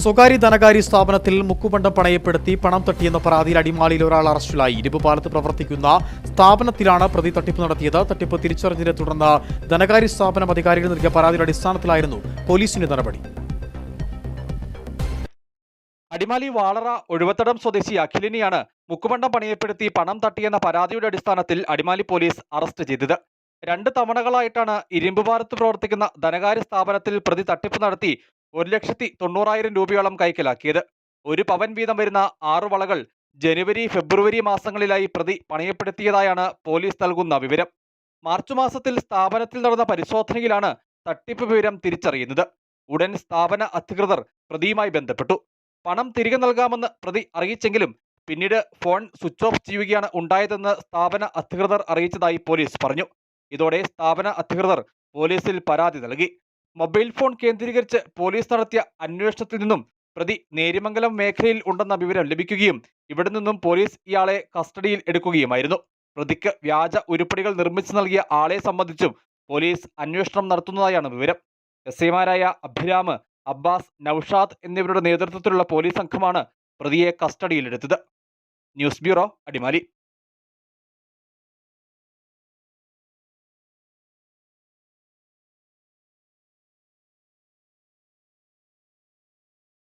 സ്വകാര്യ ധനകാര്യ സ്ഥാപനത്തിൽ മുക്കുപണ്ടം പണയപ്പെടുത്തി പണം തട്ടിയെന്ന പരാതിയിൽ അടിമാലിയിൽ ഒരാൾ അറസ്റ്റിലായി. ഇരുമ്പുപാലത്ത് പ്രവർത്തിക്കുന്ന സ്ഥാപനത്തിലാണ് പ്രതി തട്ടിപ്പ് നടത്തിയത്. തട്ടിപ്പ് തിരിച്ചറിഞ്ഞതിനെ തുടർന്ന് ധനകാര്യ സ്ഥാപനം അധികാരികൾ നൽകിയ പരാതിയുടെ അടിസ്ഥാനത്തിലായിരുന്നു പോലീസിന്റെ നടപടി. അടിമാലി വാളറ ഒഴുവത്തടം സ്വദേശി അഖിലിനെയാണ് മുക്കുപണ്ടം പണയപ്പെടുത്തി പണം തട്ടിയെന്ന പരാതിയുടെ അടിസ്ഥാനത്തിൽ അടിമാലി പോലീസ് അറസ്റ്റ് ചെയ്തത്. 2 തവണകളായിട്ടാണ് ഇരുമ്പുപാലത്ത് പ്രവർത്തിക്കുന്ന ധനകാര്യ സ്ഥാപനത്തിൽ പ്രതി തട്ടിപ്പ് നടത്തി 1,90,000 രൂപയോളം കൈക്കലാക്കിയത്. 1 പവൻ വീതം വരുന്ന 6 വളകൾ ജനുവരി, ഫെബ്രുവരി മാസങ്ങളിലായി പ്രതി പണയപ്പെടുത്തിയതായാണ് പോലീസ് നൽകുന്ന വിവരം. മാർച്ച് മാസത്തിൽ സ്ഥാപനത്തിൽ നടന്ന പരിശോധനയിലാണ് തട്ടിപ്പ് വിവരം തിരിച്ചറിയുന്നത്. ഉടൻ സ്ഥാപന അധികൃതർ പ്രതിയുമായി ബന്ധപ്പെട്ടു. പണം തിരികെ നൽകാമെന്ന് പ്രതി അറിയിച്ചെങ്കിലും പിന്നീട് ഫോൺ സ്വിച്ച് ഓഫ് ചെയ്യുകയാണ് ഉണ്ടായതെന്ന് സ്ഥാപന അധികൃതർ അറിയിച്ചതായി പോലീസ് പറഞ്ഞു. ഇതോടെ സ്ഥാപന അധികൃതർ പോലീസിൽ പരാതി നൽകി. മൊബൈൽ ഫോൺ കേന്ദ്രീകരിച്ച് പോലീസ് നടത്തിയ അന്വേഷണത്തിൽ നിന്നും പ്രതി നേര്യമംഗലം മേഖലയിൽ ഉണ്ടെന്ന വിവരം ലഭിക്കുകയും ഇവിടെ നിന്നും പോലീസ് ഇയാളെ കസ്റ്റഡിയിൽ എടുക്കുകയുമായിരുന്നു. പ്രതിക്ക് വ്യാജ ഉരുപ്പടികൾ നിർമ്മിച്ചു നൽകിയ ആളെ സംബന്ധിച്ചും പോലീസ് അന്വേഷണം നടത്തുന്നതായാണ് വിവരം. എസ്ഐമാരായ അഭിരാമ്, അബ്ബാസ്, നൌഷാദ് എന്നിവരുടെ നേതൃത്വത്തിലുള്ള പോലീസ് സംഘമാണ് പ്രതിയെ കസ്റ്റഡിയിലെടുത്തത്. News bureau, Adimali.